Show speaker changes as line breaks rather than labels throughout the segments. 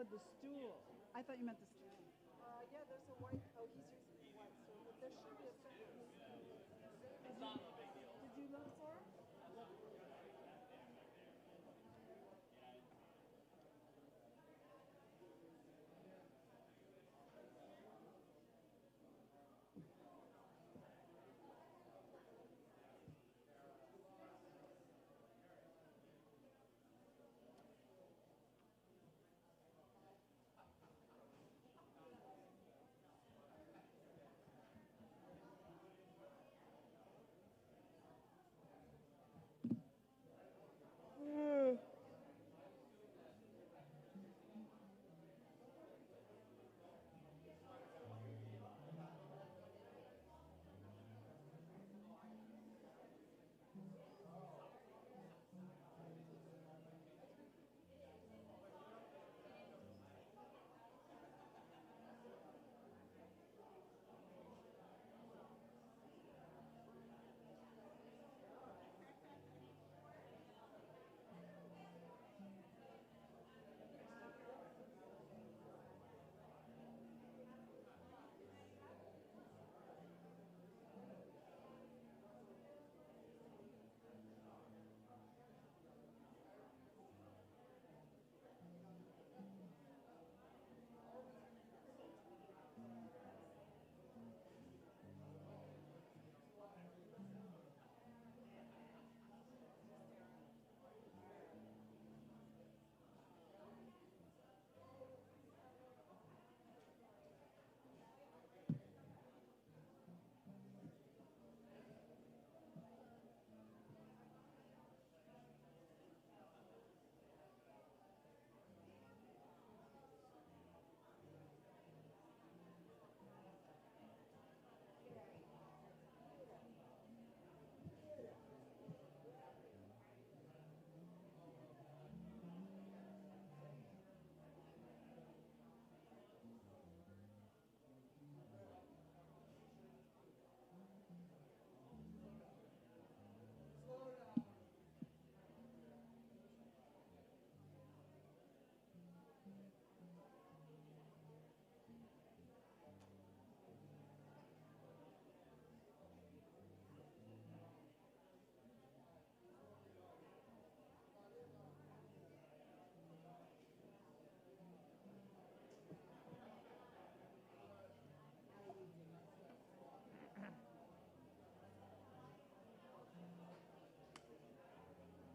Oh, the stool. I thought you meant the stool. Yeah, there's a white. Oh, he's using the white stool, but there should be a separate one. It's not a big deal. Did you look for it?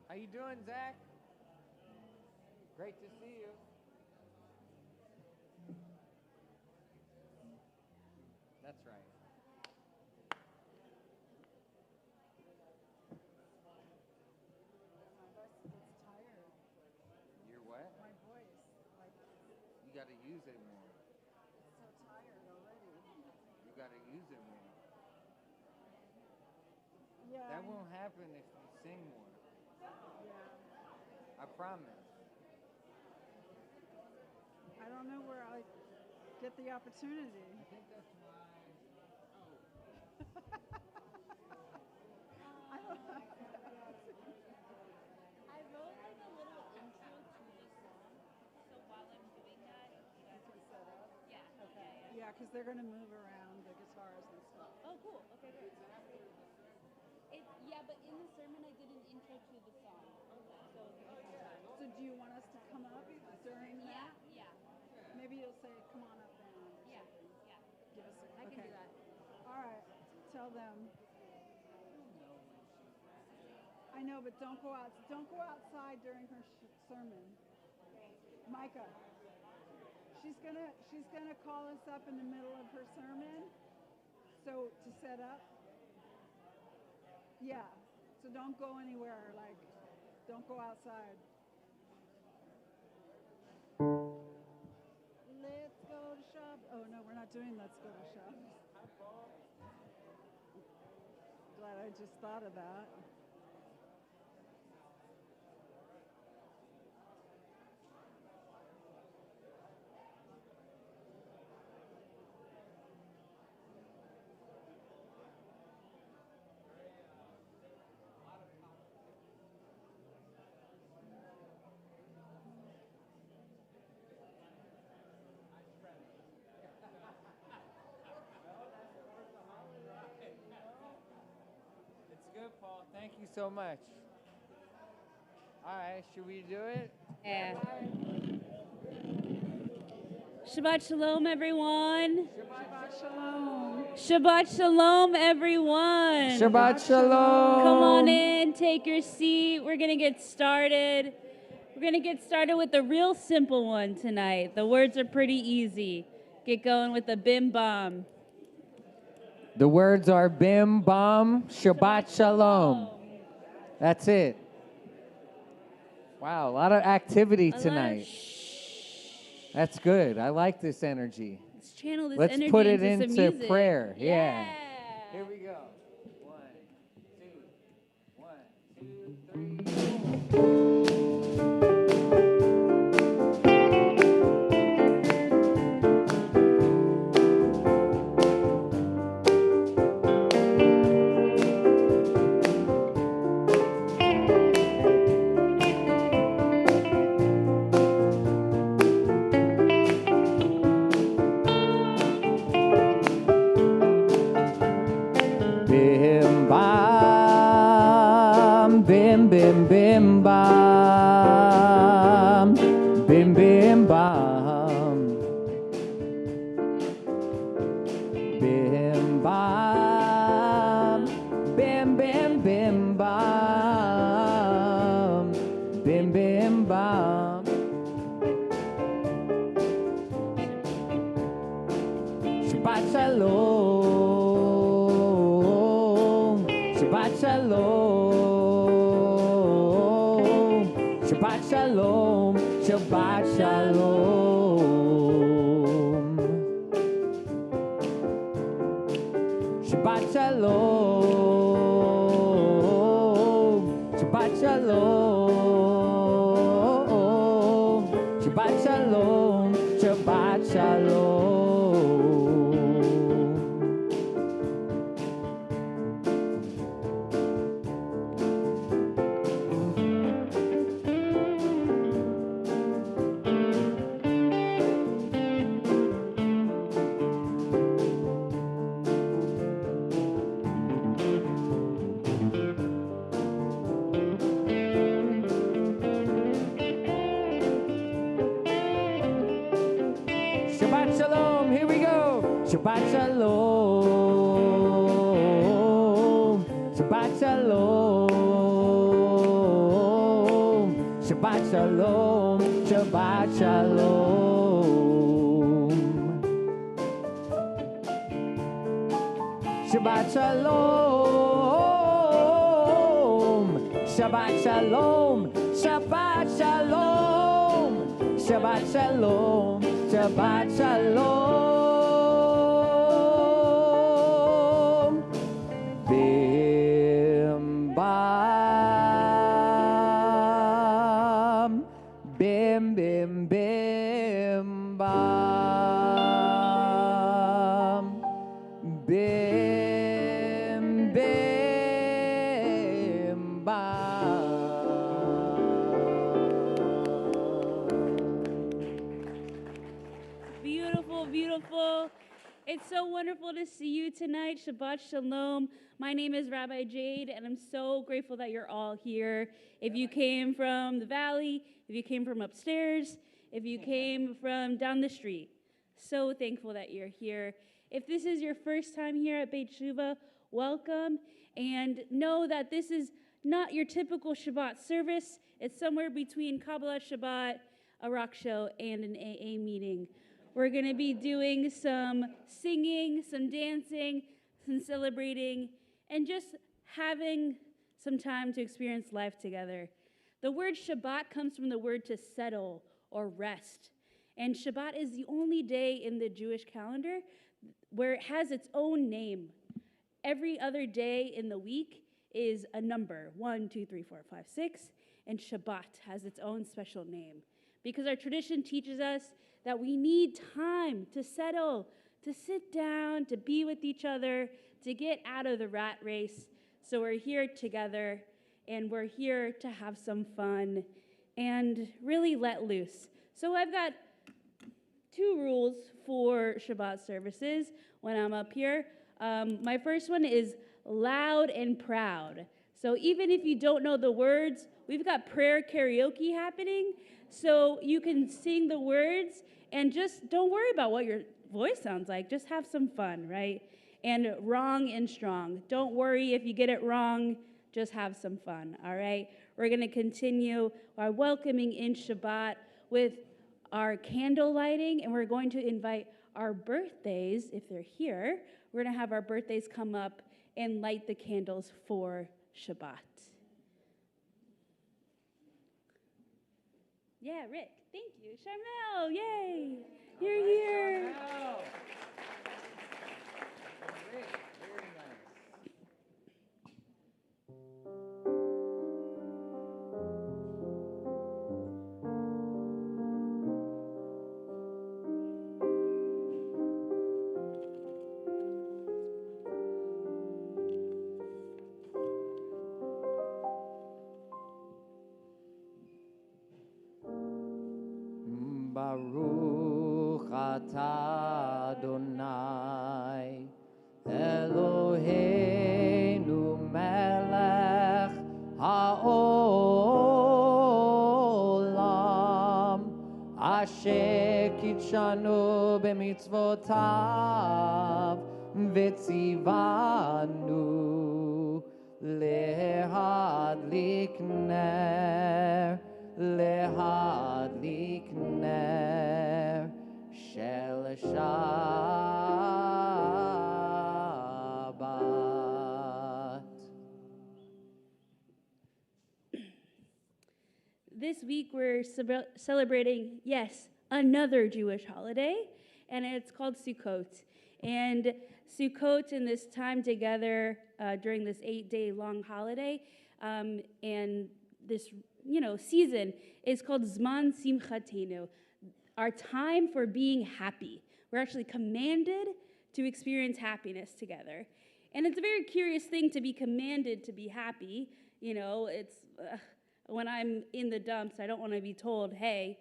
How you doing, Zach? Great to see you. That's right.
My voice gets tired.
You're what?
My voice, like,
You got to use it more.
it's so tired already.
You got to use it more.
Yeah.
That won't happen if you sing more.
Yeah.
I promise.
I don't know where I get the opportunity.
I think that's why.
I don't know.
I wrote like a little intro to the song, so while I'm doing that, you guys can
set up.
Yeah.
Okay. Yeah, because they're going to move around the guitars and stuff.
Oh, cool. Okay, great. Yeah, but in the sermon I did an intro to the song. So
So do you want us to come up during that?
Yeah.
Maybe you'll say, come on up then. Or
Yeah.
something.
Yeah.
Give us a,
I can do that.
All right. Tell them. I know, but don't go out. Don't go outside during her sermon. Micah. She's gonna call us up in the middle of her sermon. So to set up. Yeah. So don't go anywhere. Like, don't go outside. Let's go to shop. Oh no, we're not doing let's go to shop. Glad I just thought of that.
you so much. All right, should we do it?
Yeah. Shabbat Shalom, everyone.
Shabbat shalom.
Shabbat Shalom, everyone.
Shabbat Shalom.
Come on in, take your seat. We're going to get started. We're going to get started with the real simple one tonight. The words are pretty easy. Get going with the bim bam.
The words are bim bam, Shabbat Shalom. That's it. Wow, a lot of activity tonight. That's good. I like this energy.
Let's channel this
Let's
energy
put it
into some
into
music.
prayer. Yeah.
Yeah.
Here we go. 1, 2, 1, 2, 3. Bim bam, bim bim bim bam, bim bim bam, bim bam, bim bim bim bam, bim bim bam. Shabbat shalom. Shabbat shalom, Shabbat shalom, Shabbat shalom, Shabbat shalom, Shabbat shalom, Shabbat shalom, Shabbat shalom. Shabbat shalom, here we go. Shabbat shalom, Shabbat shalom, Shabbat shalom, Shabbat shalom, Shabbat shalom, Shabbat shalom, Shabbat shalom, Shabbat shalom, Shabbat shalom. Bim bam, bim bim bim bam, bim bim bam.
Beautiful, beautiful. It's so wonderful to see you tonight. Shabbat Shalom. My name is Rabbi Jade, and I'm so grateful that you're all here. If you came from the valley, if you came from upstairs, if you came from down the street, so thankful that you're here. If this is your first time here at Beit Shuva, welcome, and know that this is not your typical Shabbat service. It's somewhere between Kabbalah Shabbat, a rock show, and an AA meeting. We're going to be doing some singing, some dancing, some celebrating, and just having some time to experience life together. The word Shabbat comes from the word to settle or rest. And Shabbat is the only day in the Jewish calendar where it has its own name. Every other day in the week is a number, 1, 2, 3, 4, 5, 6, and Shabbat has its own special name. Because our tradition teaches us that we need time to settle, to sit down, to be with each other, to get out of the rat race. So we're here together, and we're here to have some fun and really let loose. So I've got 2 rules for Shabbat services when I'm up here. My first one is loud and proud. So even if you don't know the words, we've got prayer karaoke happening. So you can sing the words and just don't worry about what your voice sounds like. Just have some fun, right? And wrong and strong. Don't worry if you get it wrong. Just have some fun, all right? We're going to continue our welcoming in Shabbat with our candle lighting, and we're going to invite our birthdays, if they're here. We're going to have our birthdays come up and light the candles for Shabbat. Yeah, Rick, thank you. Charmel, yay, you're here.
Baruch atah Adonai Eloheinu melech haolam asher kitshanu b'mitzvotav v'tzivanu lehadlik ner להדליק נר של שבת.
This week we're celebrating, yes, another Jewish holiday, and it's called Sukkot. And Sukkot, in this time together during this 8-day-long holiday, and this season is called Zman Simchatenu, our time for being happy. We're actually commanded to experience happiness together. And it's a very curious thing to be commanded to be happy. It's when I'm in the dumps, I don't want to be told, hey,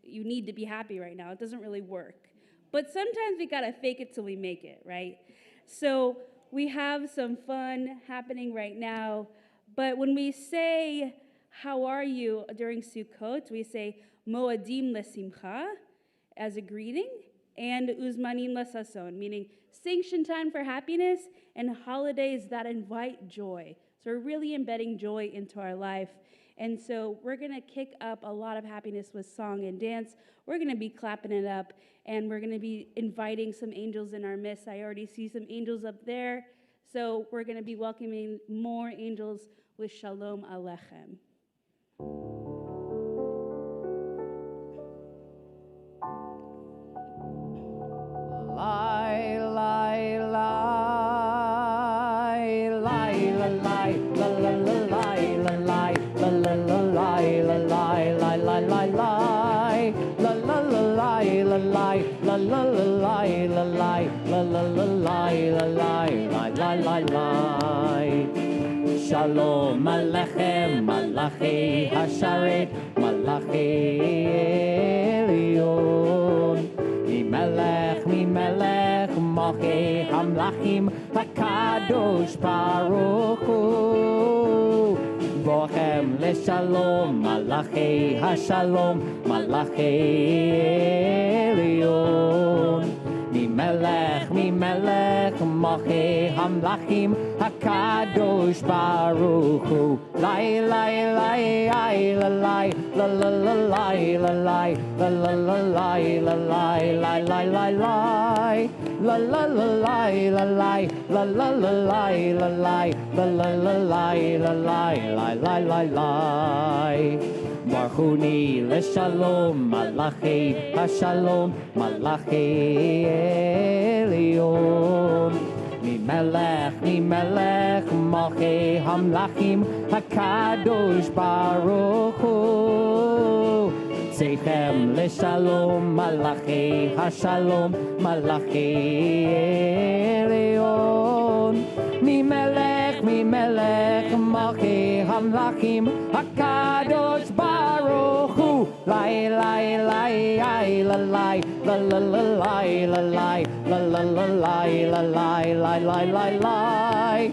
you need to be happy right now. It doesn't really work. But sometimes we got to fake it till we make it, right? So we have some fun happening right now. But when we say, how are you during Sukkot? We say Moadim lesimcha as a greeting, and Uzmanim lesason, meaning sanctioned time for happiness and holidays that invite joy. So we're really embedding joy into our life. And so we're going to kick up a lot of happiness with song and dance. We're going to be clapping it up, and we're going to be inviting some angels in our midst. I already see some angels up there. So we're going to be welcoming more angels with Shalom Aleichem.
Lai, lai, lai, lai, la, lai, la, la, la, lai, la, lai, la, la, la, lai, la, lai, lai, lai, lai, lai, la, la, la, lai, la, lai, la, la, la, lai, la, lai, la, la, la, lai, la, lai, lai, lai, lai, lai. Shalom Aleichem, Malachi Hasharet, Malachi Elyon. Melech, Malchei Hamlachim, HaKadosh Baruch Hu. Vochem leShalom, Malachei HaShalom, Malachei Elyon. Melech, Malchei Hamlachim, HaKadosh Baruch Hu. Lai, lai, lai, lai, la, lai, la, la, la, lai, la, lai, la, la, la, lai, la, lai, lai, lai, lai, lai, la, la, la, lai, la, lai, la, la, la, lai, la, lai, la, la, la, lai, la, lai, lai, lai, lai, lai. Barchuni leShalom, Malachei HaShalom, Malachei Elyon. Melech, Malchei Hamlachim, HaKadosh Baruch Hu. Tzechem leShalom, Malachei HaShalom, Malachei Elyon. Melech, Malchei Hamlachim, HaKadosh Baruch Hu. Lai, lai, lai, lai, la, lai, la, la, la, lai, la, lai, la, la, la, lai, la, lai, lai, lai, lai, lai,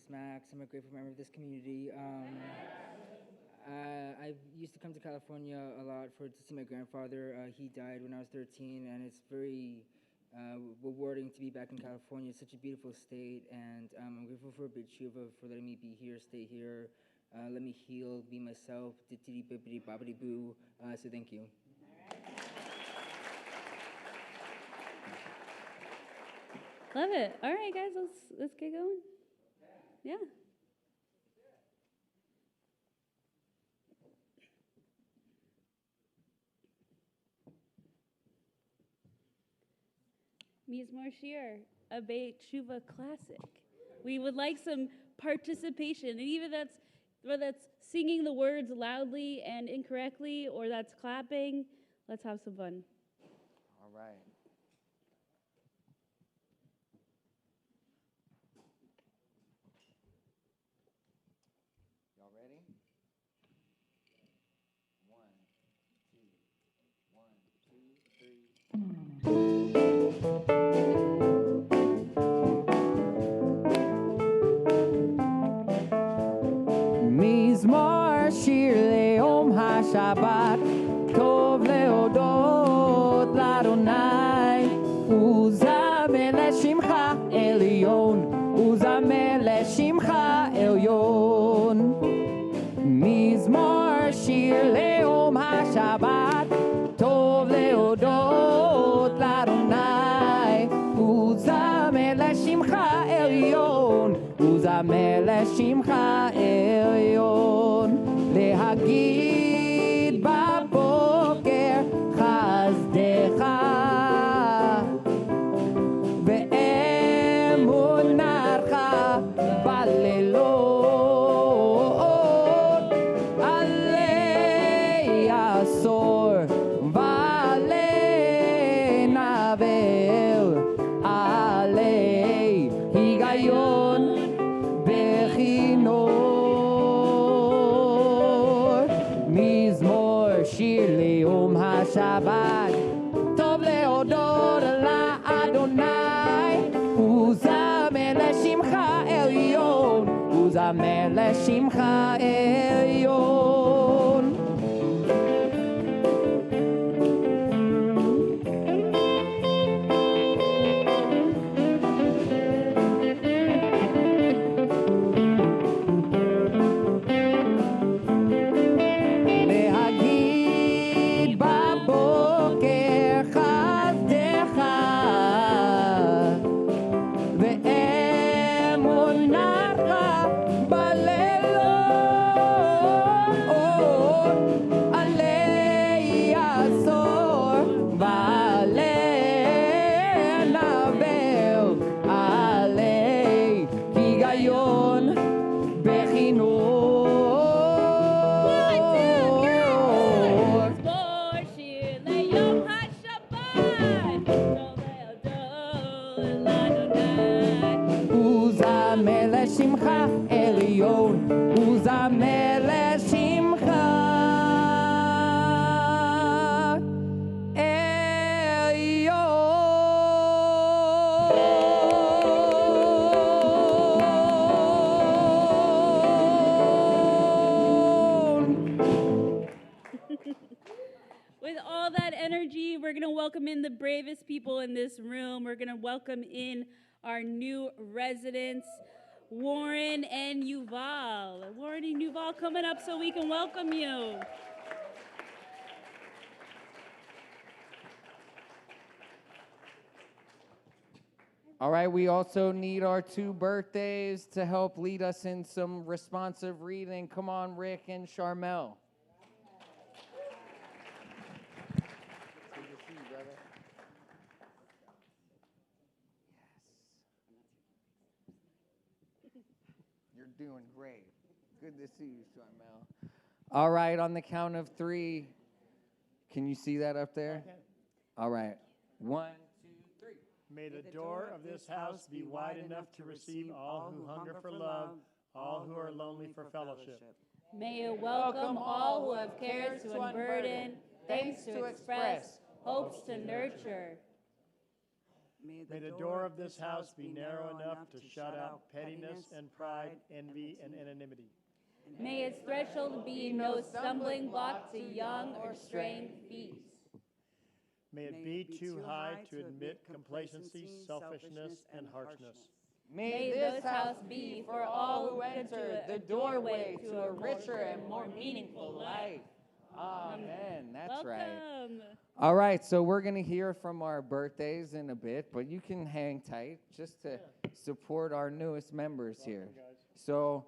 is Max. I'm a grateful member of this community. I used to come to California a lot to see my grandfather. He died when I was 13, and it's very rewarding to be back in California. It's such a beautiful state, and I'm grateful for Big Shuva for letting me be here, stay here, let me heal, be myself, diddity bibbity bobbity boo. So thank you.
Love it. All right, guys, let's get going. Yeah. Mizmor Shir, a Beit Tshuva classic. We would like some participation, and even whether that's singing the words loudly and incorrectly, or that's clapping. Let's have some fun.
All right. Y'all ready? 1, 2, 3. מזמור שיר ליום השבת, טוב להודות לאדוני, וזמר לשמך עליון, וזמר לשמך עליון. מזמור שיר ליום השבת, טוב להודות לאדוני, וזמר לשמך עליון, וזמר לשמך עליון. להגיד בבוקר חסדך ואמונתך בלילות, עלי עשור ועלי נבל, עלי היגיון בכינור. מזמור שיר ליום השבת, טוב להודות לאדוני, וזמר לשמך עליון, וזמר לשמך עליון. להגיד בבוקר חסדך ואמונתך בלילות, עלי עשור ועלי נבל, עלי היגיון בכינור.
מזמור שיר ליום השבת, טוב להודות לאדוני.
וזמר לשמך עליון, וזמר לשמך עליון.
With all that energy, we're going to welcome in the bravest people in this room. We're going to welcome in our new residents, Warren and Yuval. Warren and Yuval coming up so we can welcome you.
All right, we also need our 2 birthdays to help lead us in some responsive reading. Come on, Rick and Charmel. Good to see you, brother. Yes. You're doing great. Good to see you, Charmel. All right, on the count of 3. Can you see that up there? All right. 1, 2, 3.
May the door of this house be wide enough to receive all who hunger for love, all who are lonely for fellowship.
May it welcome all who have cares to unburden, thanks to express, hopes to nurture.
May the door of this house be narrow enough to shut out pettiness and pride, envy and anonymity.
May its threshold be no stumbling block to young or straying feet.
May it be too high to admit complacency, selfishness, and harshness.
May this house be for all who enter the doorway to a richer and more meaningful life. Amen. That's right.
Welcome.
All right, so we're going to hear from our birthdays in a bit, but you can hang tight just to support our newest members here. So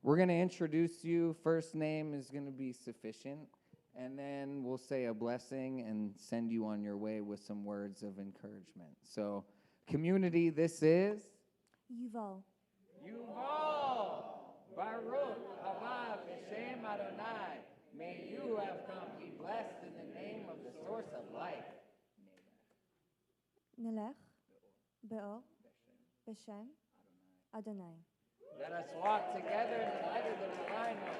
we're going to introduce you. First name is going to be sufficient, and then we'll say a blessing and send you on your way with some words of encouragement. So, community, this is
Yuval.
Yuval, Baruch haba b'shem Adonai. May you have come be blessed in the name of the source of life.
Nelech, Be'or, Beshem, Adonai.
Let us walk together in the light of the divine one.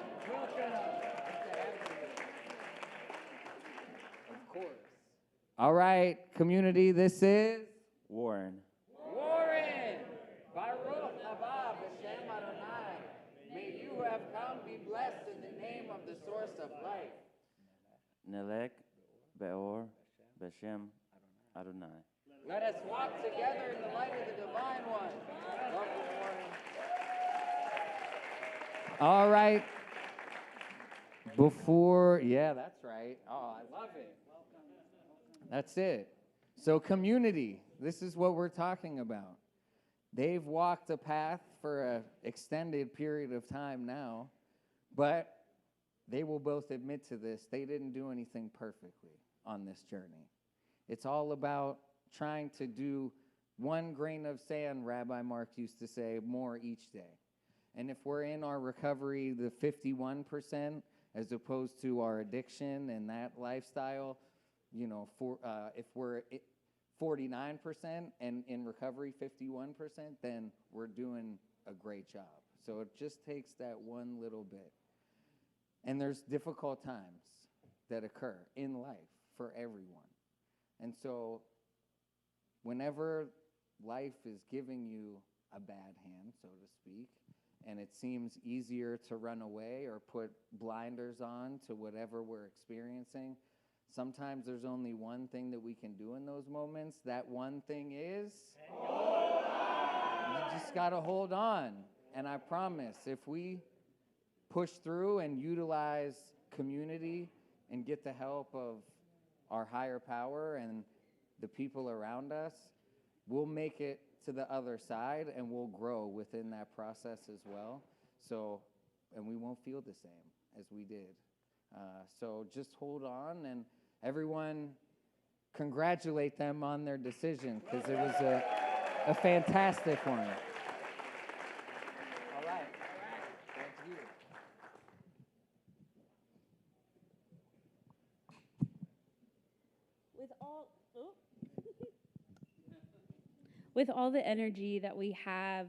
Of course. All right, community, this is
Warren.
Warren. Baruch haba b'shem Adonai. May you have come be blessed in the name of the source of life.
Nelek, Beor, Beshem, Adonai.
Let us walk together in the light of the divine one. Welcome, Warren. All right. Yeah, that's right. Oh, I love it. That's it. So, community, this is what we're talking about. They've walked a path for an extended period of time now, but they will both admit to this. They didn't do anything perfectly on this journey. It's all about trying to do one grain of sand, Rabbi Mark used to say, more each day. And if we're in our recovery, the 51%, as opposed to our addiction and that lifestyle, if we're 49% and in recovery 51%, then we're doing a great job. So it just takes that one little bit. And there's difficult times that occur in life for everyone. And so whenever life is giving you a bad hand, so to speak, and it seems easier to run away or put blinders on to whatever we're experiencing, sometimes there's only one thing that we can do in those moments. That one thing is, you just got to hold on. And I promise, if we push through and utilize community and get the help of our higher power and the people around us, we'll make it to the other side and we'll grow within that process as well. So, and we won't feel the same as we did. So just hold on, and everyone congratulate them on their decision, because it was a fantastic one. All right. Thank you.
With all the energy that we have,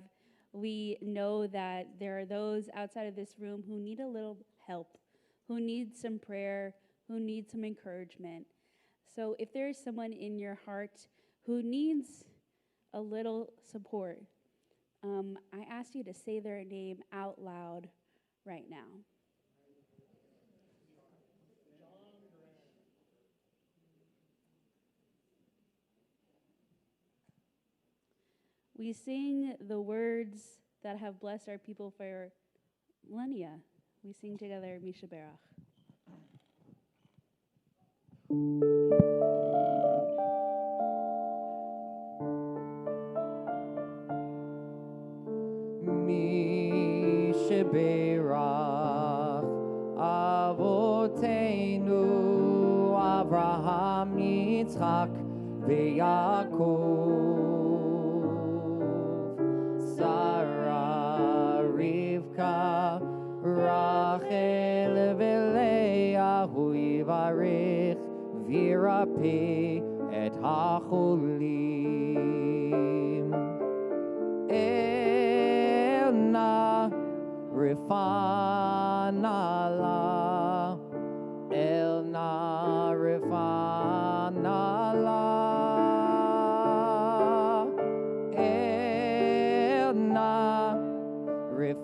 we know that there are those outside of this room who need a little help, who need some prayer, who need some encouragement. So if there is someone in your heart who needs a little support, I ask you to say their name out loud right now. We sing the words that have blessed our people for millennia. We sing together, Misha Berach.
Misha Berach Avoteinu Avraham Yitzchak Ve'Yaakov Sarah, Rivka, Rachel, Leah, hu yivarech v'yirapeh et hacholim. Elna rifana la, Elna rifana la.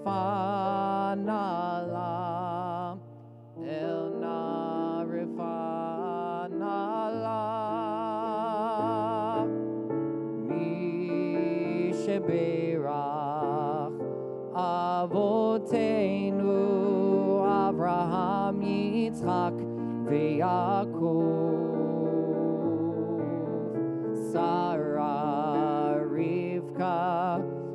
rifanala, el na rifanala, mi sheberach avotenu Avraham, Yitzchak, veYaakov, Sarah, Rivka,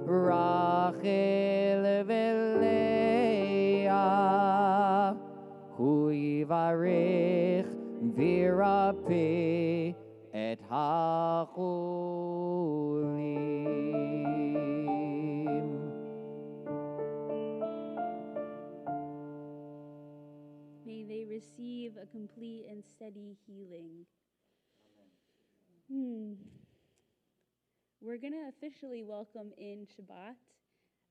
Rachel, veLeah, hu yivarech v'yirapeh et hacholim.
May they receive a complete and steady healing. We're going to officially welcome in Shabbat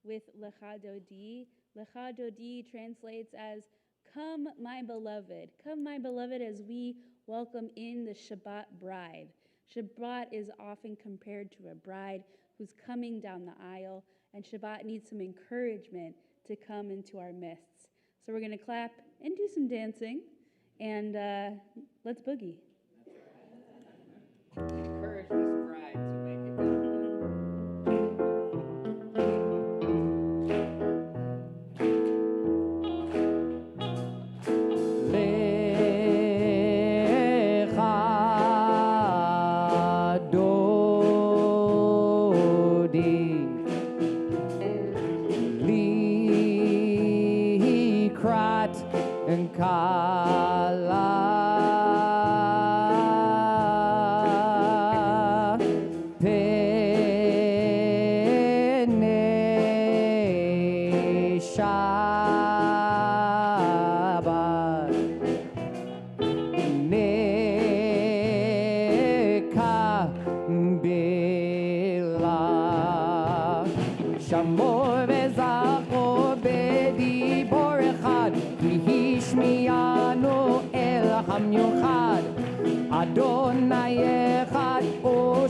with Lecha Dodi. Lecha Dodi translates as, "Come, my beloved." Come, my beloved, as we welcome in the Shabbat bride. Shabbat is often compared to a bride who's coming down the aisle, and Shabbat needs some encouragement to come into our midst. So we're going to clap and do some dancing, and let's boogie.
Encourage this bride to make it down. Shamor vezachor bediבור echad, ki hishmiyanu el hamiuchad. Adonai echad, o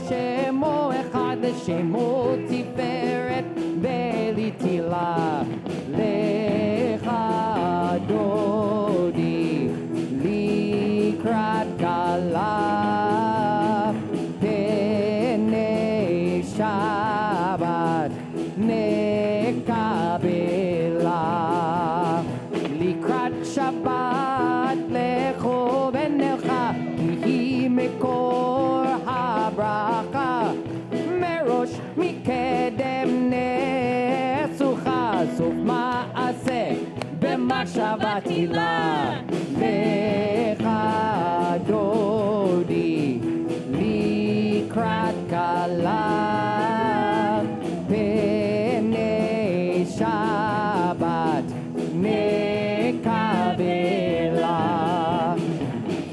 shemo echad, shemo tiferet velitila. Lecha dodi, likrat kala, penei Shabbat. Nekabela likrat Shabbat lecho v'necha ki mekor habracha merosh mikedem nesucha sof ma'aseh b'machshavatila lecha dodi likrat kala Shabbat nekabela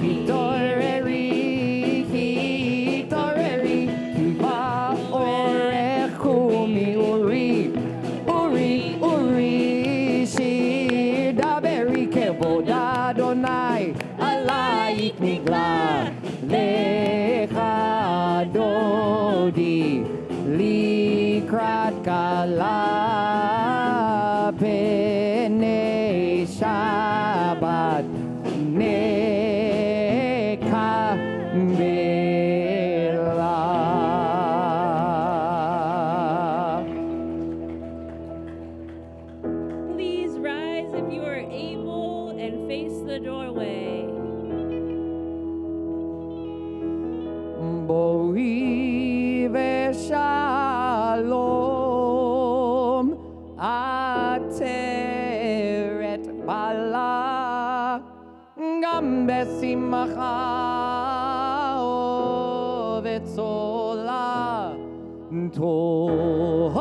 hitoreri kiva orechu mi uri shir daveri kevod Adonai alayik nigla lecha dodi likrat kala penei Shabbat nekabela.
Please rise if you are able and face the doorway.
Boi v'shalom ateret bala gam besimcha uvetzola toch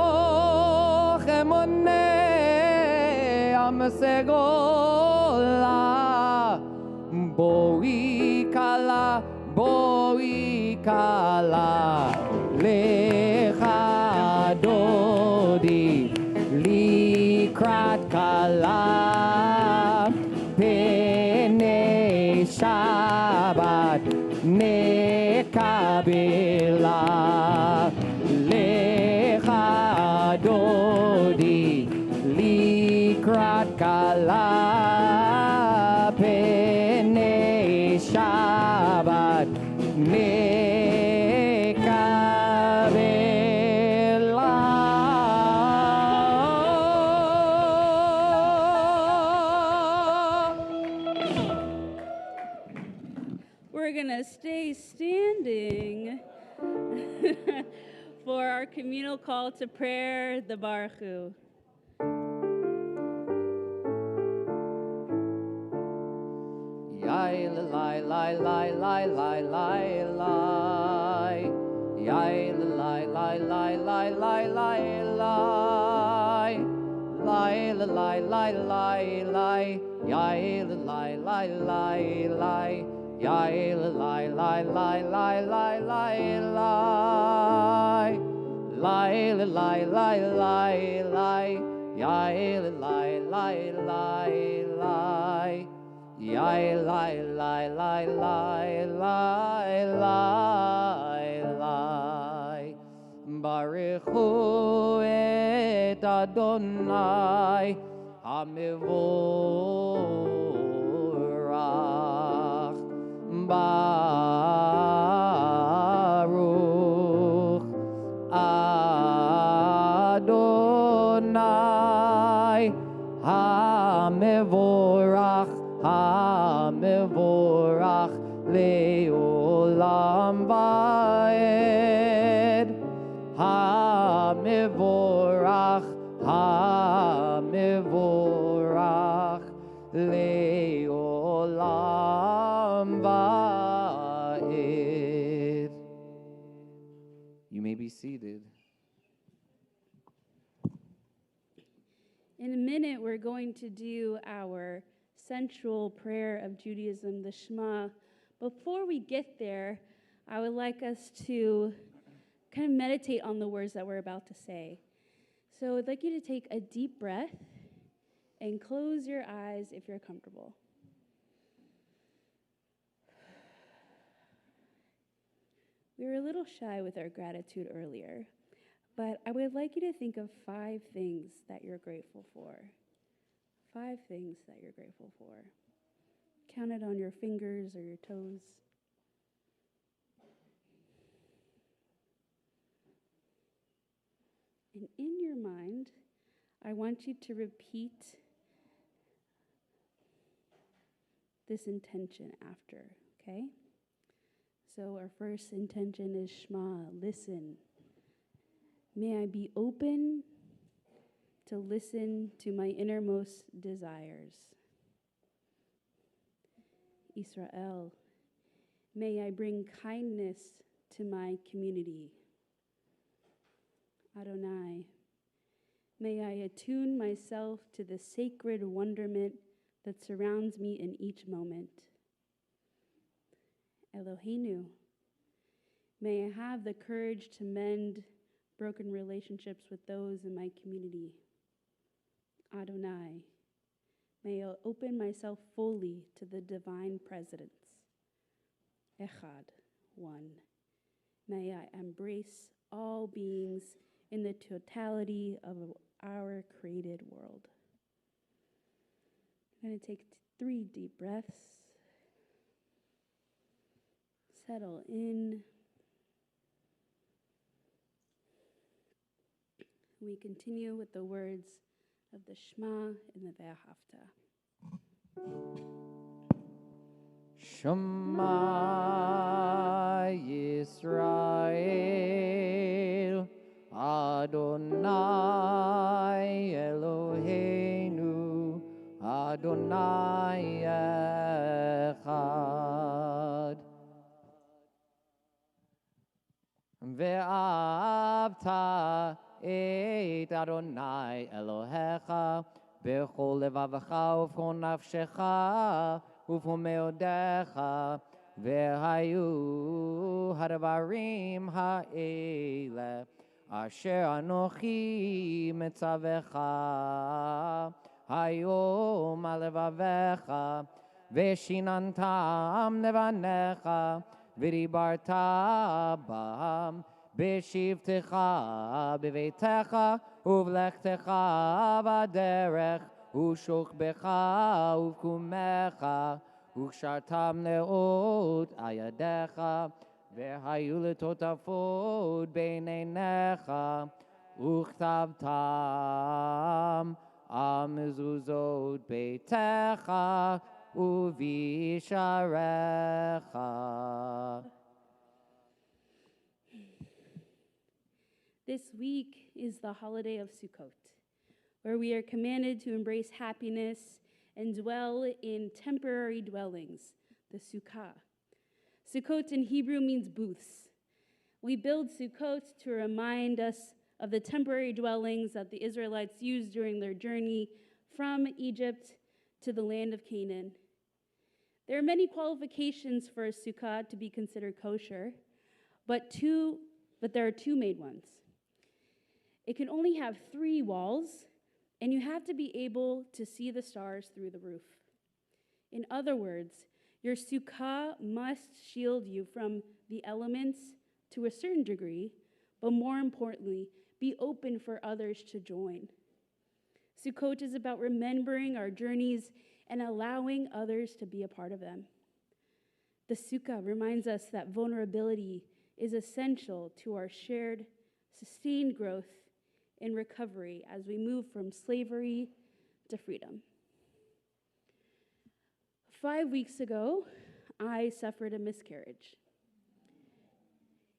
emonei amsegola boi kala lecha dodi likrat kala penei Shabbat nekabela lecha dodi
to stay standing for our communal call to prayer, the Baruch Hu.
Yai lai lai lai lai lai lai lai. Yai lai lai lai lai lai lai lai. Lai lai lai lai lai. Yai lai lai lai lai. Yai lai lai lai lai lai lai lai. Lai lai lai lai lai. Yai lai lai lai lai. Yai lai lai lai lai lai lai lai. Baruch hu et Adonai Hamivorach. Baruch Adonai Hamivorach. Hamivorach leolam vaed. Hamivorach, Hamivorach leolam vaed. You may be seated.
In a minute, we're going to do our central prayer of Judaism, the Shema. Before we get there, I would like us to kind of meditate on the words that we're about to say. So I'd like you to take a deep breath and close your eyes if you're comfortable. We were a little shy with our gratitude earlier, but I would like you to think of 5 things that you're grateful for. 5 things that you're grateful for. Count it on your fingers or your toes. And in your mind, I want you to repeat this intention after, okay? So our first intention is Shema, listen. May I be open to listen to my innermost desires. Israel, may I bring kindness to my community. Adonai, may I attune myself to the sacred wonderment that surrounds me in each moment. Eloheinu, may I have the courage to mend broken relationships with those in my community. Adonai, may I open myself fully to the divine presence. Echad, one. May I embrace all beings in the totality of our created world. I'm going to take 3 deep breaths. Settle in. We continue with the words of the Shema and the Ve'ahavta.
Shema Yisrael, Adonai Eloheinu, Adonai Echad. Ve'avta et Adonai Elohecha b'chol levavecha u'b'chol nafshecha u'b'chol meodecha ve'hayu hadvarim ha'ele asher anochi metzavecha hayom alevavecha ve'shinantam nevanecha v'dibarta bam B'shivtecha b'veitecha uv'lechtecha v'derech u'shokbecha uv'kumecha u'kshartam le'ot ayadecha v'hayu letotafot b'neinecha u'chtavtam amezuzot beitecha uvisharecha.
This week is the holiday of Sukkot, where we are commanded to embrace happiness and dwell in temporary dwellings, the sukkah. Sukkot in Hebrew means booths. We build Sukkot to remind us of the temporary dwellings that the Israelites used during their journey from Egypt to the land of Canaan. There are many qualifications for a sukkah to be considered kosher, but there are two main ones. It can only have 3 walls, and you have to be able to see the stars through the roof. In other words, your sukkah must shield you from the elements to a certain degree, but more importantly, be open for others to join. Sukkot is about remembering our journeys and allowing others to be a part of them. The sukkah reminds us that vulnerability is essential to our shared, sustained growth and recovery as we move from slavery to freedom. 5 weeks ago, I suffered a miscarriage.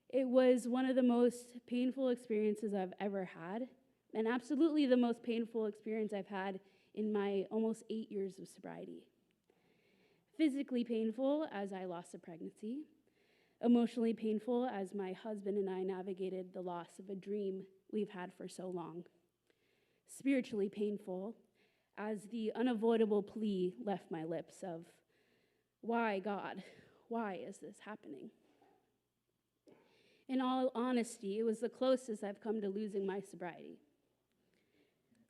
It was one of the most painful experiences I've ever had, and absolutely the most painful experience I've had in my almost 8 years of sobriety. Physically painful as I lost a pregnancy, emotionally painful as my husband and I navigated the loss of a dream we've had for so long. Spiritually painful as the unavoidable plea left my lips of, "Why, God? Why is this happening?" In all honesty, it was the closest I've come to losing my sobriety.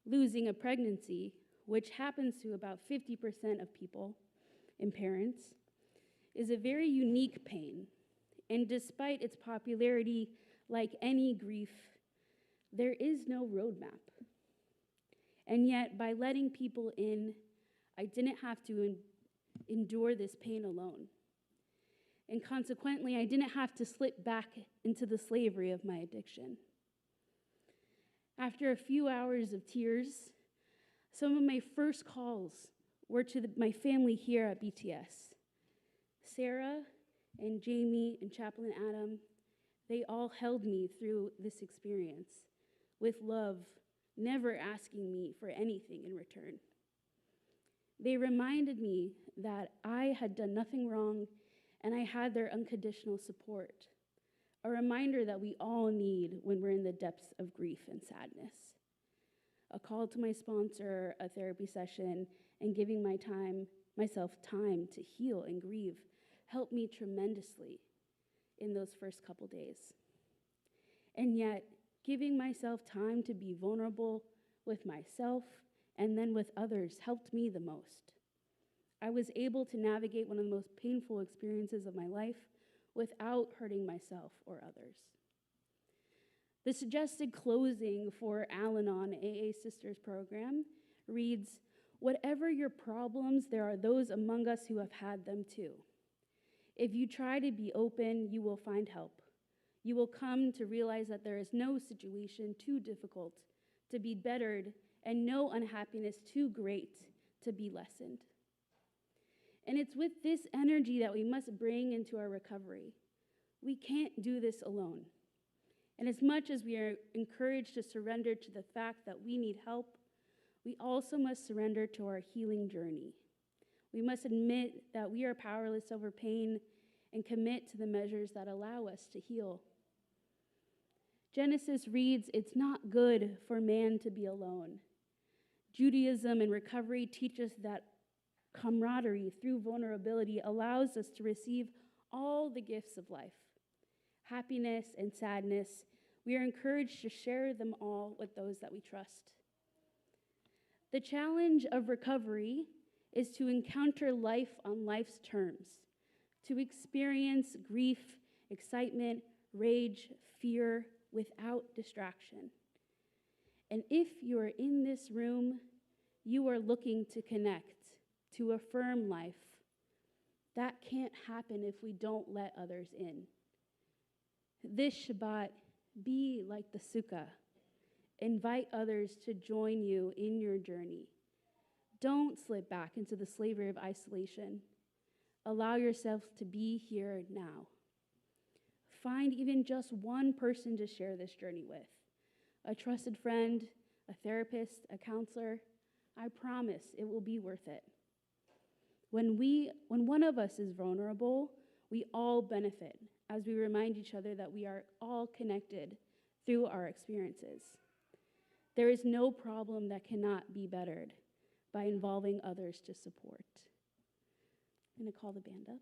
Losing a pregnancy, which happens to about 50% of people and parents, is a very unique pain. And despite its popularity, like any grief, there is no roadmap. And yet, by letting people in, I didn't have to endure this pain alone. And consequently, I didn't have to slip back into the slavery of my addiction. After a few hours of tears, some of my first calls were to my family here at BTS. Sarah and Jamie and Chaplain Adam, they all held me through this experience with love, never asking me for anything in return. They reminded me that I had done nothing wrong and I had their unconditional support, a reminder that we all need when we're in the depths of grief and sadness. A call to my sponsor, a therapy session, and giving myself time to heal and grieve helped me tremendously in those first couple days. And yet, giving myself time to be vulnerable with myself and then with others helped me the most. I was able to navigate one of the most painful experiences of my life without hurting myself or others. The suggested closing for Al-Anon AA Sisters program reads, "Whatever your problems, there are those among us who have had them too. If you try to be open, you will find help. You will come to realize that there is no situation too difficult to be bettered and no unhappiness too great to be lessened." And it's with this energy that we must bring into our recovery. We can't do this alone. And as much as we are encouraged to surrender to the fact that we need help, we also must surrender to our healing journey. We must admit that we are powerless over pain and commit to the measures that allow us to heal. Genesis reads, "It's not good for man to be alone." Judaism and recovery teach us that camaraderie through vulnerability allows us to receive all the gifts of life. Happiness and sadness, we are encouraged to share them all with those that we trust. The challenge of recovery is to encounter life on life's terms, to experience grief, excitement, rage, fear without distraction. And if you are in this room, you are looking to connect, to affirm life. That can't happen if we don't let others in. This Shabbat, be like the sukkah. Invite others to join you in your journey. Don't slip back into the slavery of isolation. Allow yourself to be here now. Find even just one person to share this journey with. A trusted friend, a therapist, a counselor. I promise it will be worth it. When one of us is vulnerable, we all benefit as we remind each other that we are all connected through our experiences. There is no problem that cannot be bettered by involving others to support. I'm going to call the band up.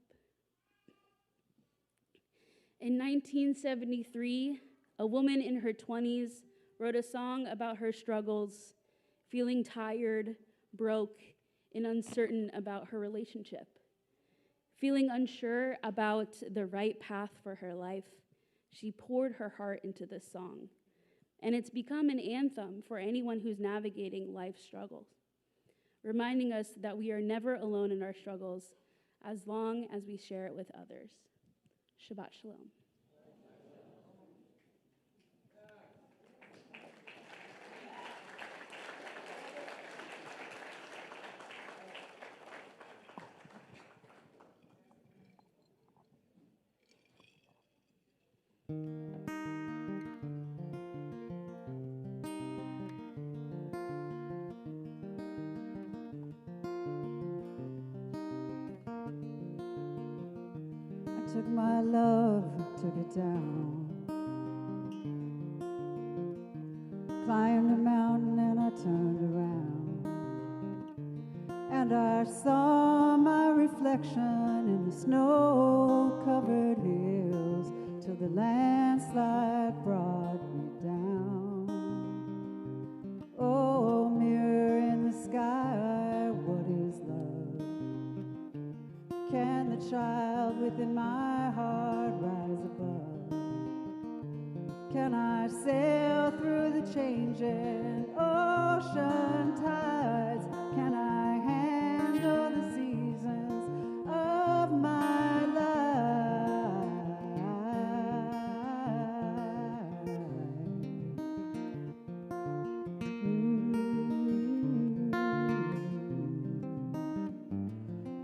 In 1973, a woman in her 20s wrote a song about her struggles, feeling tired, broke, and uncertain about her relationship. Feeling unsure about the right path for her life, she poured her heart into this song. And it's become an anthem for anyone who's navigating life's struggles, reminding us that we are never alone in our struggles as long as we share it with others. Shabbat Shalom.
Took my love, took it down. Climbed a mountain and I turned around. And I saw my reflection in the snow-covered hills till the landslide brought me down. Oh, mirror in the sky, what is love? Can the child within my heart rise above? Can I sail through the changing ocean tides? Can I handle the seasons of my life?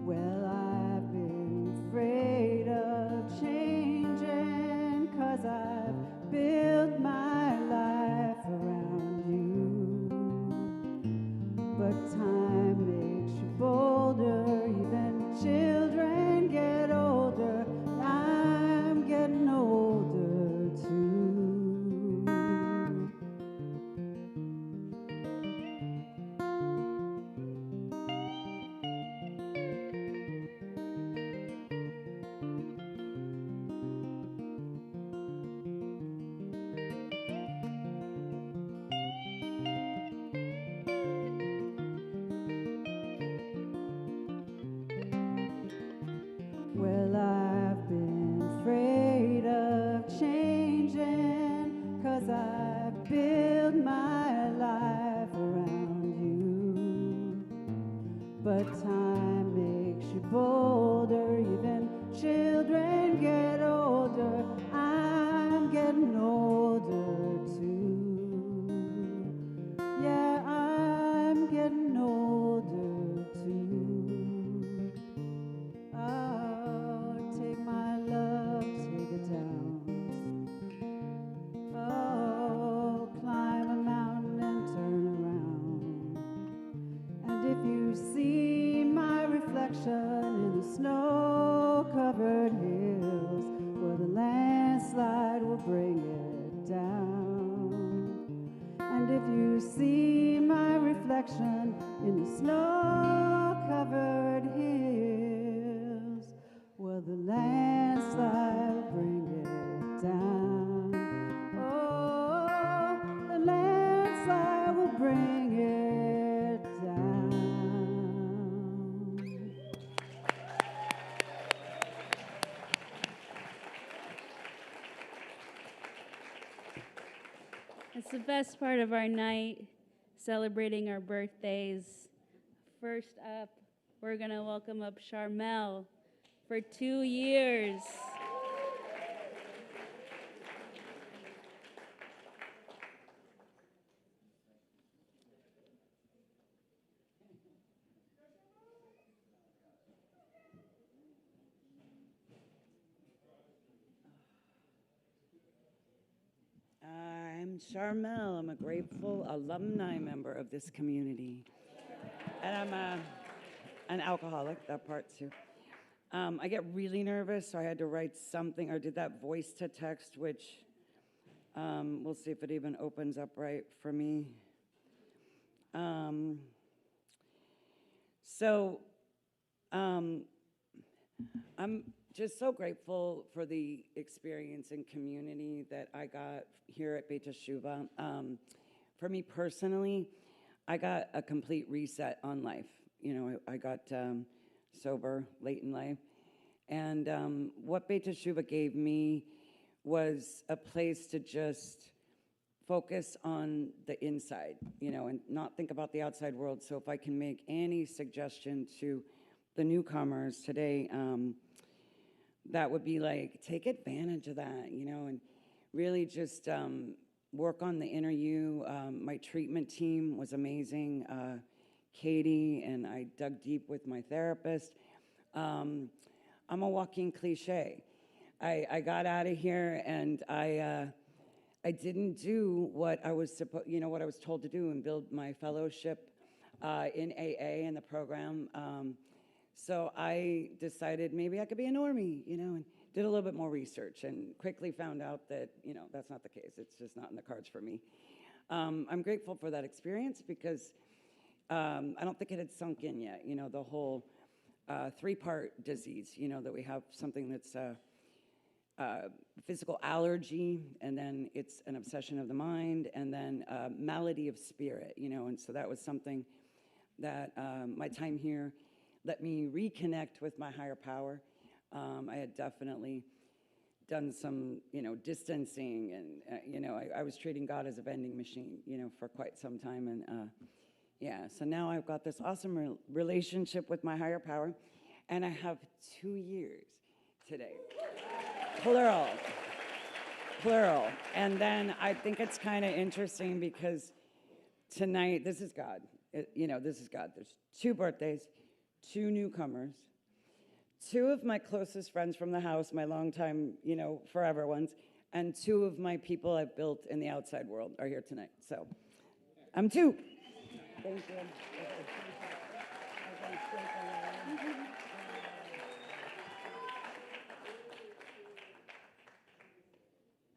Well, I've been afraid of changing 'cause I've built my life around you. But time makes you bolder, even children get older. I'm getting older too. Well, I've been afraid of changing 'cause I built my life around you. But time makes you bolder, even children get older. I'm getting older too. Yeah, I'm getting older too. Oh, take my love, take it down. Oh, climb a mountain and turn around. And if you see my reflection in the snow-covered hills, well, the landslide will bring it down. And if you see my reflection in the snow-covered hills, well, the landslide will bring it down. Oh, the landslide will bring it down.
It's the best part of our night, celebrating our birthdays. First up, we're going to welcome up Charmel for 2 years.
Charmel. I'm a grateful alumni member of this community. And I'm an alcoholic, that part too. I get really nervous, so I had to write something, or did that voice to text, which we'll see if it even opens up right for me. I'm just so grateful for the experience and community that I got here at Beit Teshuvah. For me personally, I got a complete reset on life. You know, I got sober late in life. And what Beit Teshuvah gave me was a place to just focus on the inside, you know, and not think about the outside world. So if I can make any suggestion to the newcomers today, that would be like, take advantage of that, you know, and really just work on the inner you. My treatment team was amazing. Katie, and I dug deep with my therapist. I'm a walking cliche. I got out of here and I didn't do what I was what I was told to do and build my fellowship in AA in the program. So I decided maybe I could be a normie, you know, and did a little bit more research and quickly found out that, you know, that's not the case. It's just not in the cards for me. I'm grateful for that experience because I don't think it had sunk in yet, you know, the whole three-part disease, you know, that we have something that's physical allergy, and then it's an obsession of the mind, and then malady of spirit, you know, and so that was something that my time here let me reconnect with my higher power. I had definitely done some, you know, distancing, and, you know, I was treating God as a vending machine, you know, for quite some time, and yeah, so now I've got this awesome relationship with my higher power, and I have 2 years today. Plural. And then I think it's kind of interesting because tonight, this is God. This is God. There's 2 birthdays, 2 newcomers, 2 of my closest friends from the house, my longtime, you know, forever ones, and 2 of my people I've built in the outside world are here tonight. So I'm 2. Thank you.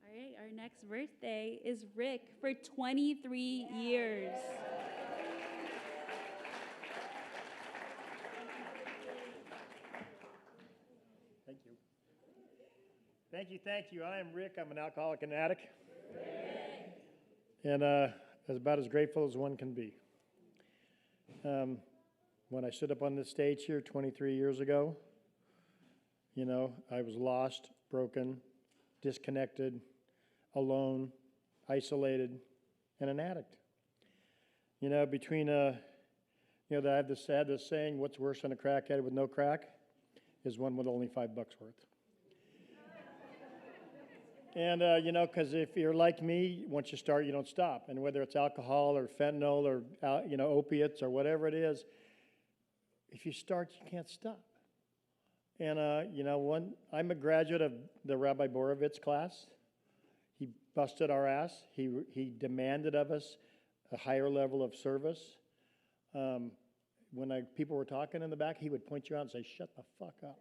All right, our next birthday is Rick for 23 years.
Thank you. I am Rick. I'm an alcoholic and addict. And about as grateful as one can be. When I stood up on this stage here 23 years ago, you know, I was lost, broken, disconnected, alone, isolated, and an addict. You know, between, I have this saying, what's worse than a crackhead with no crack is one with only $5 worth. And, because if you're like me, once you start, you don't stop. And whether it's alcohol or fentanyl or, opiates or whatever it is, if you start, you can't stop. And, I'm a graduate of the Rabbi Borovitz class. He busted our ass. He demanded of us a higher level of service. When people were talking in the back, he would point you out and say, shut the fuck up,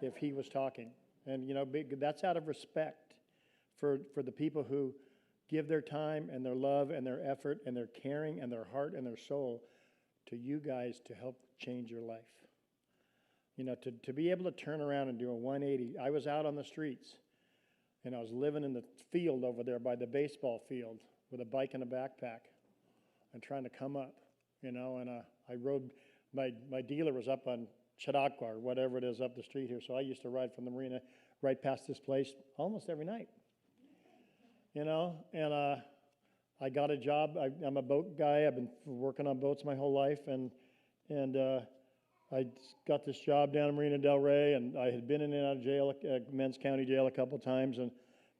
if he was talking. And, that's out of respect for the people who give their time and their love and their effort and their caring and their heart and their soul to you guys to help change your life. To be able to turn around and do a 180. I was out on the streets, and I was living in the field over there by the baseball field with a bike and a backpack and trying to come up, and I rode, my dealer was up on Chautauqua or whatever it is up the street here, so I used to ride from the marina right past this place almost every night, and I got a job. I'm a boat guy. I've been working on boats my whole life, and I got this job down in Marina Del Rey, and I had been in and out of jail, Men's County Jail a couple times, and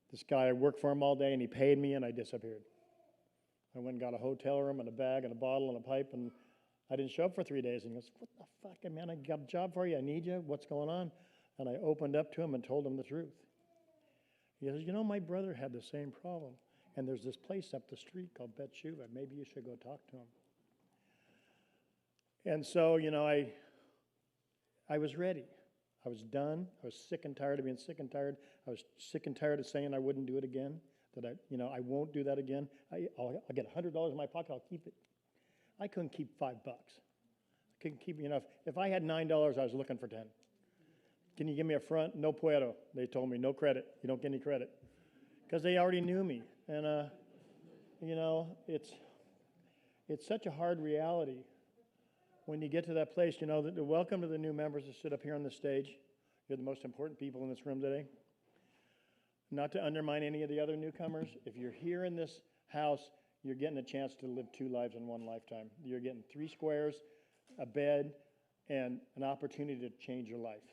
this guy, I worked for him all day, and he paid me, and I disappeared. I went and got a hotel room and a bag and a bottle and a pipe, and I didn't show up for 3 days. And he goes, what the fuck, man, I got a job for you. I need you. What's going on? And I opened up to him and told him the truth. He goes, my brother had the same problem. And there's this place up the street called Bet Shuva. Maybe you should go talk to him. And so, I was ready. I was done. I was sick and tired of being sick and tired. I was sick and tired of saying I wouldn't do it again, that I won't do that again. I'll get $100 in my pocket, I'll keep it. I couldn't keep $5. I couldn't keep, if I had $9, I was looking for 10. Can you give me a front? No puedo. They told me, no credit. You don't get any credit. Because they already knew me. And, it's such a hard reality when you get to that place, welcome to the new members that sit up here on the stage. You're the most important people in this room today. Not to undermine any of the other newcomers. If you're here in this house, you're getting a chance to live 2 lives in one lifetime. You're getting 3 squares, a bed, and an opportunity to change your life.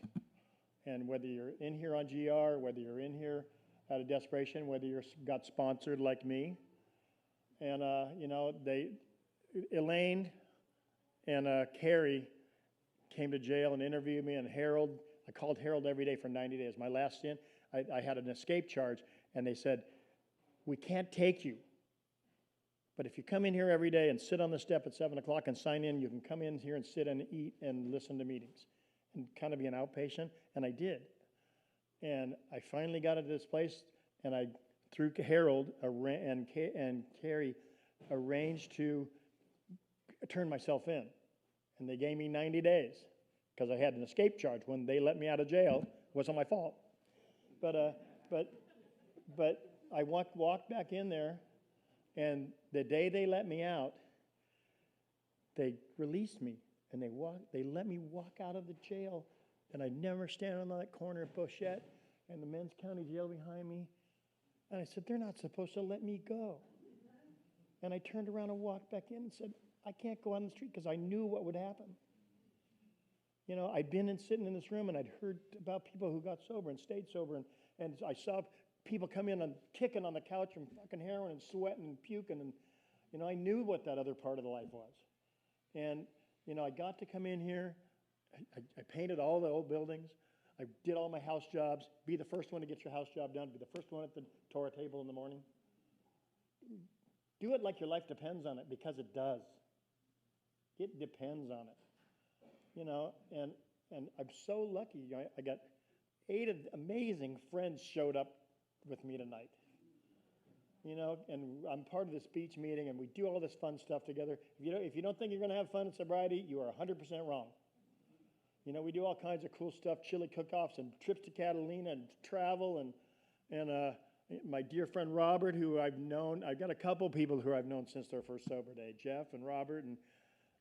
And whether you're in here on GR, whether you're in here out of desperation, whether you got sponsored like me, and Elaine and Carrie came to jail and interviewed me, and Harold, I called Harold every day for 90 days. My last stint, I had an escape charge, and they said, we can't take you. But if you come in here every day and sit on the step at 7 o'clock and sign in, you can come in here and sit and eat and listen to meetings and kind of be an outpatient. And I did. And I finally got into this place, and I, through Harold and Carrie, arranged to turn myself in. And they gave me 90 days because I had an escape charge. When they let me out of jail, it wasn't my fault. But I walked back in there, and the day they let me out, they released me, and they let me walk out of the jail, and I'd never stand on that corner of Bochette and the men's county jail behind me. And I said, they're not supposed to let me go. And I turned around and walked back in and said, I can't go on the street, because I knew what would happen. I'd been sitting in this room, and I'd heard about people who got sober and stayed sober, and I saw people come in and kicking on the couch from fucking heroin and sweating and puking, and I knew what that other part of the life was. And I got to come in here. I painted all the old buildings. I did all my house jobs. Be the first one to get your house job done. Be the first one at the Torah table in the morning. Do it like your life depends on it, because it does. It depends on it, and I'm so lucky. I got 8 amazing friends showed up with me tonight, and I'm part of this beach meeting, and we do all this fun stuff together. If you don't think you're going to have fun in sobriety, you are 100% wrong. We do all kinds of cool stuff, chili cook-offs and trips to Catalina and travel, and my dear friend Robert, who I've known, I've got a couple people who I've known since their first sober day, Jeff and Robert,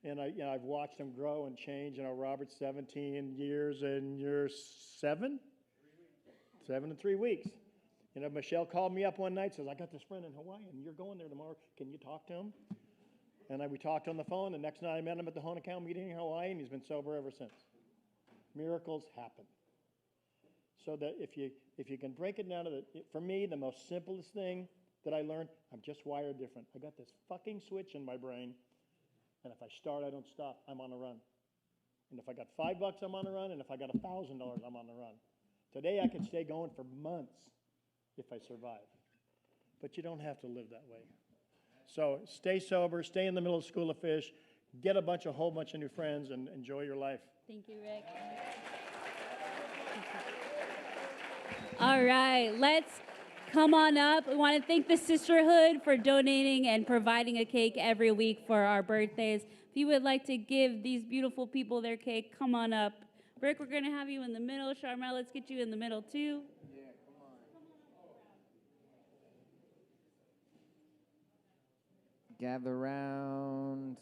and I've watched them grow and change. Robert's 17 years and you're 7? 7 and 3 weeks. Michelle called me up one night, says, I got this friend in Hawaii, and you're going there tomorrow. Can you talk to him? And we talked on the phone. The next night I met him at the Honocow meeting in Hawaii, and he's been sober ever since. Miracles happen. So that if you can break it down to for me, the most simplest thing that I learned, I'm just wired different. I got this fucking switch in my brain, and if I start, I don't stop. I'm on a run. And if I got $5, I'm on a run, and if I got $1,000, I'm on the run. Today I could stay going for months if I survive. But you don't have to live that way. So stay sober, stay in the middle of School of Fish, get a whole bunch of new friends, and enjoy your life.
Thank you, Rick. All right, let's come on up. We want to thank the Sisterhood for donating and providing a cake every week for our birthdays. If you would like to give these beautiful people their cake, come on up. Rick, we're going to have you in the middle. Sharmel, let's get you in the middle, too.
Yeah, come on. Gather round.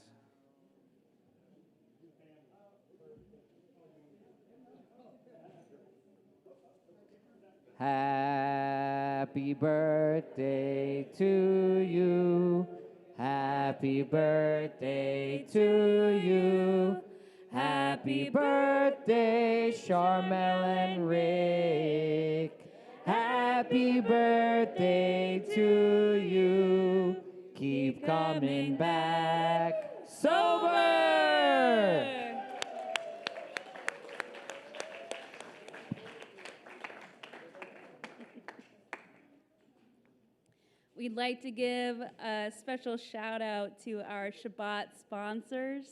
Happy birthday to you. Happy birthday to you. Happy birthday, Sharmel and Rick. Happy birthday to you. Keep coming back sober.
We we'd like to give a special shout out to our Shabbat sponsors.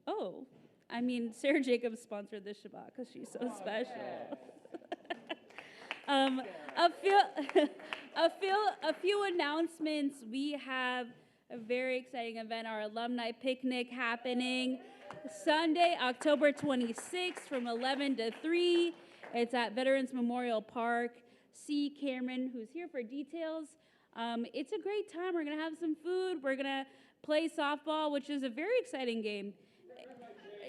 Oh, I mean, Sarah Jacobs sponsored this Shabbat because she's so special. A few announcements. We have a very exciting event, our alumni picnic happening Sunday, October 26th from 11 to 3. It's at Veterans Memorial Park. See Cameron, who's here for details. It's a great time. We're going to have some food. We're going to play softball, which is a very exciting game.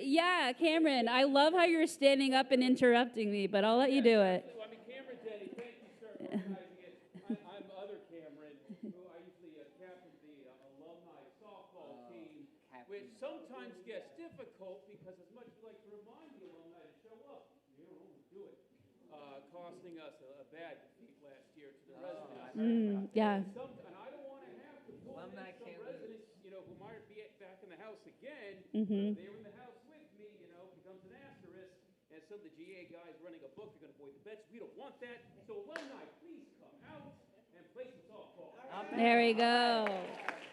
Yeah, Cameron, I love how you're standing up and interrupting me, but I'll let you do it.
I mean, Cameron Denny, thank you, sir, for organizing it. I'm other Cameron, who I usually captain the alumni softball team, which sometimes gets difficult because as much as we like to remind the alumni to show up, they don't always do it, costing us a bad defeat last year to the residents.
Yeah.
And I don't want to have to pull in some residents, who might be back in the house again. They were in the house with me, becomes an asterisk, and some of the GA guys running a book, they're going to void the bets. We don't want that. So alumni, please come out and play some softball.
There we go.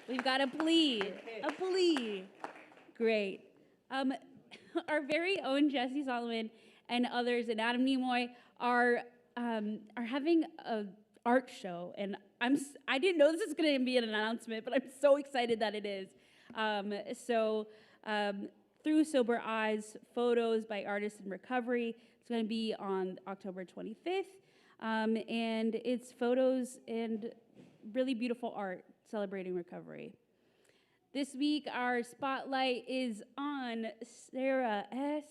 We've got a plea. A plea. Great. Our very own Jesse Solomon and others and Adam Nimoy are having an art show, and I didn't know this was going to be an announcement, but I'm so excited that it is. Through Sober Eyes, photos by artists in recovery. It's going to be on October 25th, and it's photos and really beautiful art celebrating recovery. This week, our spotlight is on Sarah S.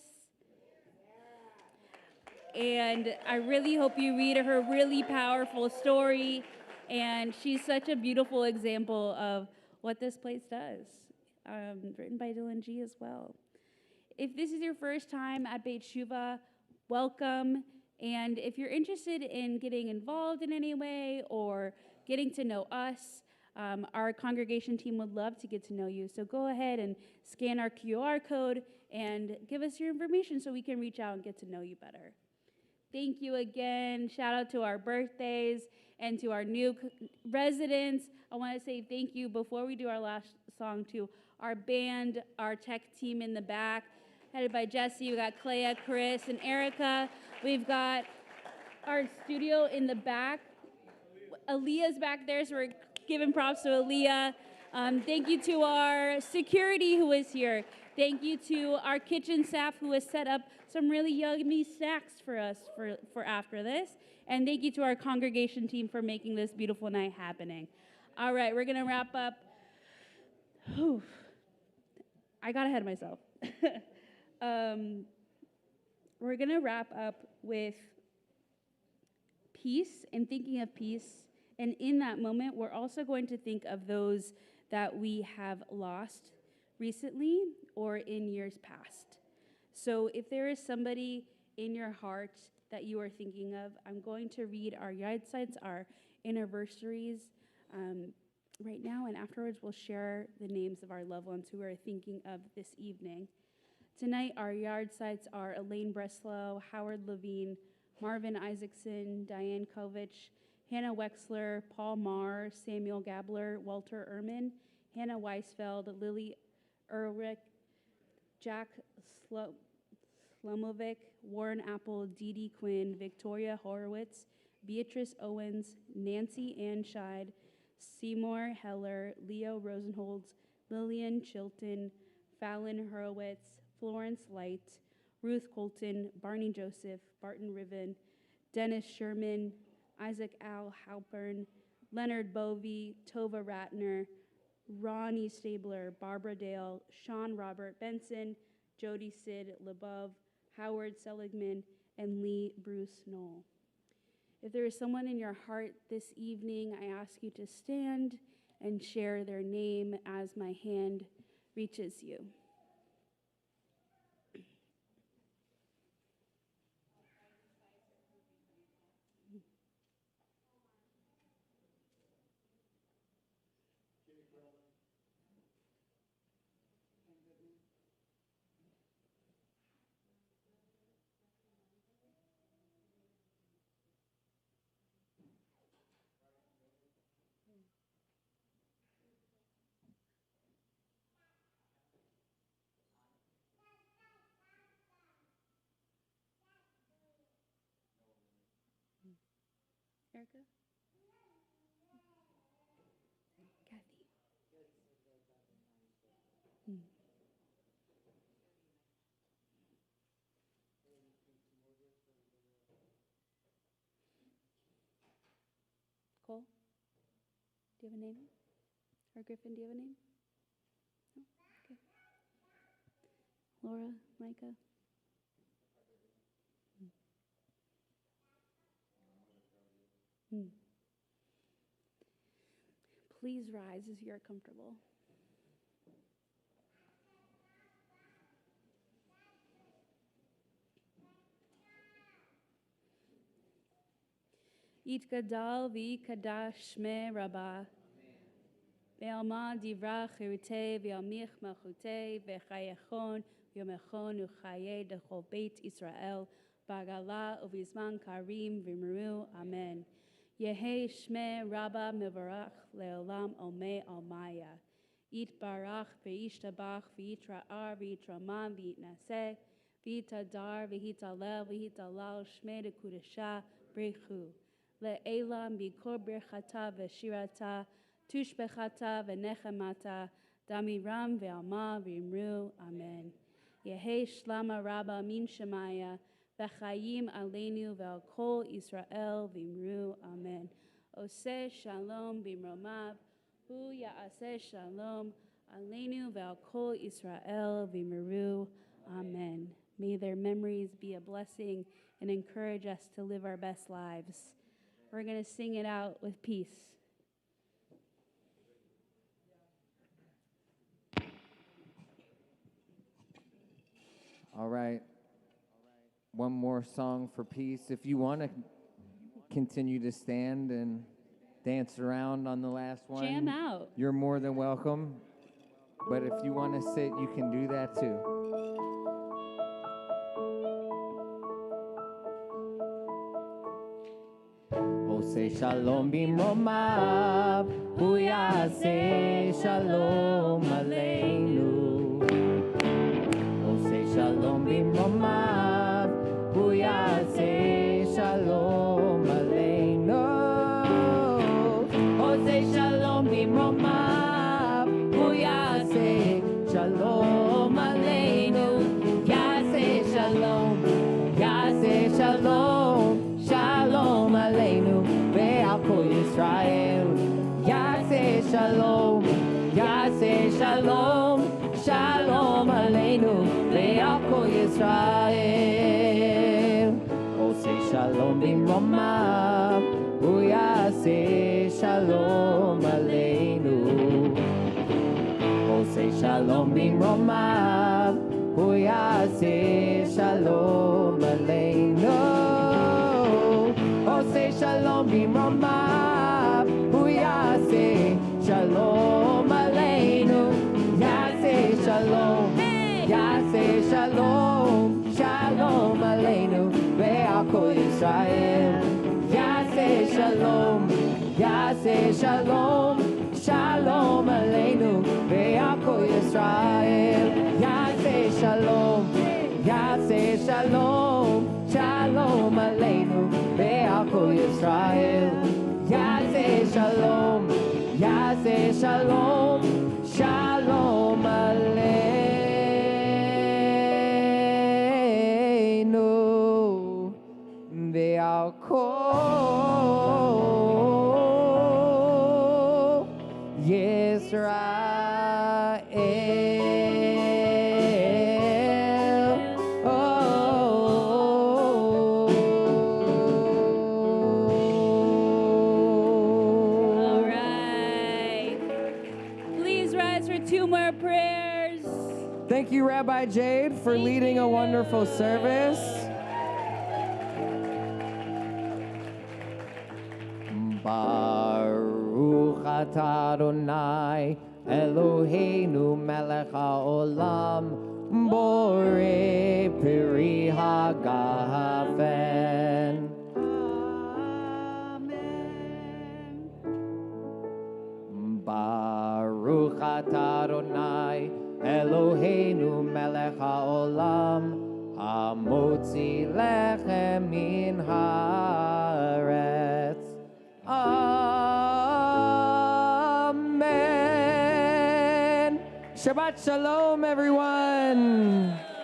And I really hope you read her really powerful story. And she's such a beautiful example of what this place does. Written by Dylan G as well. If this is your first time at Beit Shuva, welcome. And if you're interested in getting involved in any way or getting to know us, our congregation team would love to get to know you. So go ahead and scan our QR code and give us your information so we can reach out and get to know you better. Thank you again. Shout out to our birthdays and to our new residents. I want to say thank you before we do our last song to our band, our tech team in the back, headed by Jesse. We've got Clea, Chris, and Erica. We've got our studio in the back. Aaliyah's back there, so we're giving props to Aaliyah. Thank you to our security who is here. Thank you to our kitchen staff who has set up some really yummy snacks for us for after this. And thank you to our congregation team for making this beautiful night happening. All right, we're going to wrap up. Whew. I got ahead of myself. We're going to wrap up with peace and thinking of peace. And in that moment, we're also going to think of those that we have lost recently or in years past. So if there is somebody in your heart that you are thinking of, I'm going to read our yard sites, our anniversaries right now, and afterwards we'll share the names of our loved ones who we're thinking of this evening. Tonight, our yard sites are Elaine Breslow, Howard Levine, Marvin Isaacson, Diane Kovich, Hannah Wexler, Paul Marr, Samuel Gabler, Walter Ehrman, Hannah Weisfeld, Lily Erwick, Jack Slomovic, Warren Apple, Dee Dee Quinn, Victoria Horowitz, Beatrice Owens, Nancy Ann Scheid, Seymour Heller, Leo Rosenholz, Lillian Chilton, Fallon Horowitz, Florence Light, Ruth Colton, Barney Joseph, Barton Riven, Dennis Sherman, Isaac Al Halpern, Leonard Bovey, Tova Ratner, Ronnie Stabler, Barbara Dale, Sean Robert Benson, Jody Sid LeBove, Howard Seligman, and Lee Bruce Knoll. If there is someone in your heart this evening, I ask you to stand and share their name as my hand reaches you. Erica? Kathy? Hmm. Cole? Do you have a name? Or Griffin, do you have a name? No? Okay. Laura? Micah? Hmm. Please rise as you're comfortable. Yitgadal v'yikadash shme Rabbah. Ve'alma divra chirute ve'almich malchute ve'chayechon v'yomechon u'chaye dechol beit Israel b'agala uvizman karim v'miru. Amen. Yehe shme Rabbah mevarach le'olam omei almaya. Yitbarach ve'yishtabach ve'yitra'ar ve'yitraman ve'yitnaseh ve'yitadar ve'yitalel ve'yitalal shme dekudesha brechu. Le'elam bikor berchata v'shirata tushbechata v'nechemata damiram ve'alma v'imru. Amen. Yehe shlama rabba min shemaya v'chayim aleinu ve'al kol Israel v'imru. Amen. Oseh shalom b'mromav hu ya'aseh shalom aleinu ve'al kol Israel v'imru. Amen. May their memories be a blessing and encourage us to live our best lives. We're going to sing it out with peace.
All right. One more song for peace. If you want to continue to stand and dance around on the last one,
Jam out.
You're more than welcome. But if you want to sit, you can do that too. Say shalom bimromav, hu yaseh shalom aleinu. Say shalom bimromav, hu yaseh shalom aleinu. Say shalom bimromav, hu yaseh shalom aleinu. Yaseh shalom, yaseh shalom, shalom aleinu. Kol Yisrael, Yaseh Shalom, Yaseh Shalom, Shalom Aleinu, Ve'al Kol Yisrael. Oh, say Shalom b'mromav, Hu Yaseh Shalom Aleinu. Oh, say Shalom b'mromav, Hu Yaseh Shalom Aleinu. Say shalom b'mromav, hu yaseh shalom aleinu. Yaseh shalom, yaseh shalom, shalom aleinu. Ve'al kol Yisrael. Yaseh shalom, yaseh shalom, shalom aleinu. Ve'al kol Yisrael. Yaseh shalom, yaseh shalom, shalom aleinu. Ve'al kol Yisrael, Yaseh shalom, Yaseh shalom, shalom aleinu. Ve'al kol Yisrael. Thank you, Rabbi Jade, for leading a wonderful service. Baruch atah Adonai Eloheinu melech haolam borei peri hagafen. Baruch atah Adonai Eloheinu melech haolam hamotzi lechem min haaretz. Shabbat Shalom, everyone.